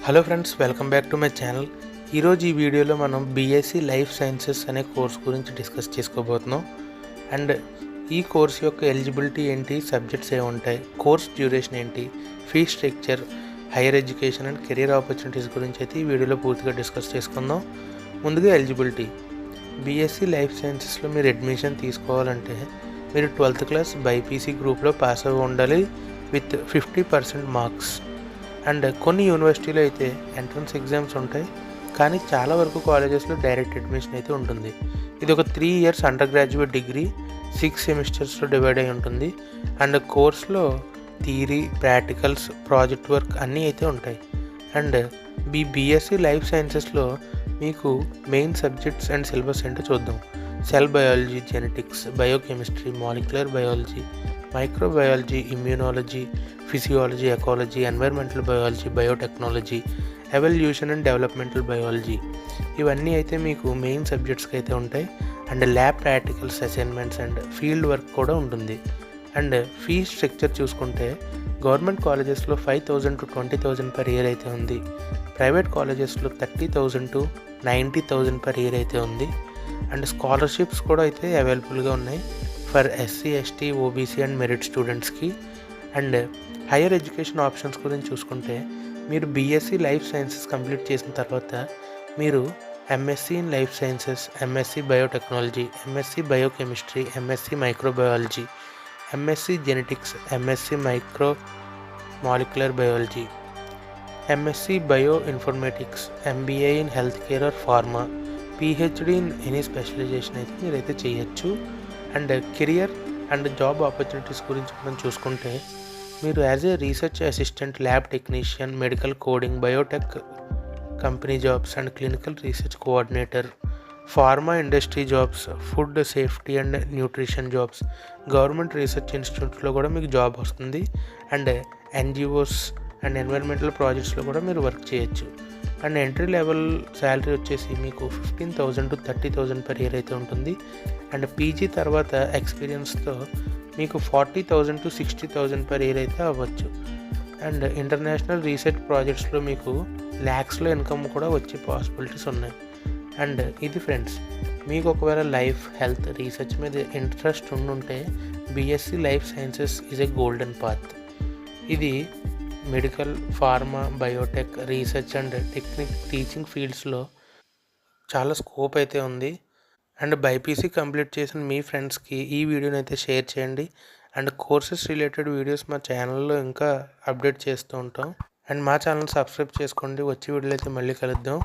Hello friends, welcome back to my channel. ఈరోజు ఈ వీడియోలో మనం బీఎస్సీ లైఫ్ సైన్సెస్ అనే కోర్స్ గురించి డిస్కస్ చేసుకోబోతున్నాం. అండ్ ఈ కోర్స్ యొక్క ఎలిజిబిలిటీ ఏంటి, సబ్జెక్ట్స్ ఏముంటాయి, కోర్స్ డ్యూరేషన్ ఏంటి, fee structure, higher education and career opportunities గురించి అయితే ఈ వీడియోలో పూర్తిగా డిస్కస్ చేసుకుందాం. ముందుగా ఎలిజిబిలిటీ. బీఎస్సీ లైఫ్ సైన్సెస్లో మీరు అడ్మిషన్ తీసుకోవాలంటే మీరు 12th క్లాస్ బైపీసీ గ్రూప్లో పాస్ అవ్వి ఉండాలి విత్ 50% మార్క్స్. అండ్ కొన్ని యూనివర్సిటీలో అయితే ఎంట్రన్స్ ఎగ్జామ్స్ ఉంటాయి, కానీ చాలా వరకు కాలేజెస్లో డైరెక్ట్ అడ్మిషన్ అయితే ఉంటుంది. ఇది ఒక 3 years అండర్ గ్రాడ్యుయేట్ డిగ్రీ, 6 సెమిస్టర్స్లో డివైడ్ అయి ఉంటుంది. అండ్ కోర్స్లో థియరీ, ప్రాక్టికల్స్, ప్రాజెక్ట్ వర్క్ అన్నీ అయితే ఉంటాయి. అండ్ బీఎస్సీ లైఫ్ సైన్సెస్లో మీకు మెయిన్ సబ్జెక్ట్స్ అండ్ సిలబస్ ఏంటో చూద్దాం. Cell biology, genetics, biochemistry, molecular biology, microbiology, immunology, physiology, ecology, environmental biology, biotechnology, evolution and developmental biology, ఇవన్నీ అయితే మీకు మెయిన్ సబ్జెక్ట్స్కి అయితే ఉంటాయి. And lab practicals, assignments and field work కూడా ఉంటుంది. అండ్ ఫీ స్ట్రక్చర్ చూసుకుంటే గవర్నమెంట్ కాలేజెస్లో 5,000 to 20,000 per year అయితే ఉంది. ప్రైవేట్ కాలేజెస్లో 30,000 to 90,000 per year అయితే ఉంది. అండ్ స్కాలర్షిప్స్ కూడా అయితే అవైలబుల్గా ఉన్నాయి for SC, ST, OBC and merit స్టూడెంట్స్కి. అండ్ హైయర్ ఎడ్యుకేషన్ ఆప్షన్స్ గురించి చూసుకుంటే మీరు బీఎస్సీ లైఫ్ సైన్సెస్ కంప్లీట్ చేసిన తర్వాత మీరు MSc in life sciences, MSc biotechnology, MSc biochemistry, MSc microbiology, MSc genetics, MSc micro molecular biology, MSc bio informatics, MBA in health care or pharma, PhD in any specialisation అయితే మీరైతే చేయొచ్చు. And career and job opportunities గురించి మనం చూసుకుంటే మీరు as a research assistant, lab technician, medical coding, biotech company jobs and clinical research coordinator, pharma industry jobs, food safety and nutrition jobs, government research ఇన్స్టిట్యూట్స్లో కూడా మీకు job వస్తుంది. And NGOs and environmental ప్రాజెక్ట్స్లో కూడా మీరు work చేయొచ్చు. And entry level salary వచ్చేసి మీకు 15,000 to 30,000 per year అయితే ఉంటుంది. అండ్ పీజీ తర్వాత ఎక్స్పీరియన్స్తో మీకు 40,000 to 60,000 per year అయితే అవ్వచ్చు. అండ్ ఇంటర్నేషనల్ రీసెర్చ్ ప్రాజెక్ట్స్లో మీకు ల్యాక్స్లో ఇన్కమ్ కూడా వచ్చే పాసిబిలిటీస్ ఉన్నాయి. అండ్ ఇది ఫ్రెండ్స్, మీకు ఒకవేళ లైఫ్, హెల్త్, రీసెర్చ్ మీద ఇంట్రెస్ట్ ఉండుంటే BSc life sciences is a golden path. ఇది medical, pharma, biotech, research and technic, teaching ఫీల్డ్స్లో చాలా స్కోప్ అయితే ఉంది. అండ్ బైపీసీ కంప్లీట్ చేసిన మీ ఫ్రెండ్స్కి ఈ వీడియోని అయితే షేర్ చేయండి. అండ్ కోర్సెస్ రిలేటెడ్ వీడియోస్ మా ఛానల్లో ఇంకా అప్డేట్ చేస్తూ ఉంటాం. అండ్ మా ఛానల్ సబ్స్క్రైబ్ చేసుకోండి. వచ్చే వీడియోలో అయితే మళ్ళీ కలుద్దాం.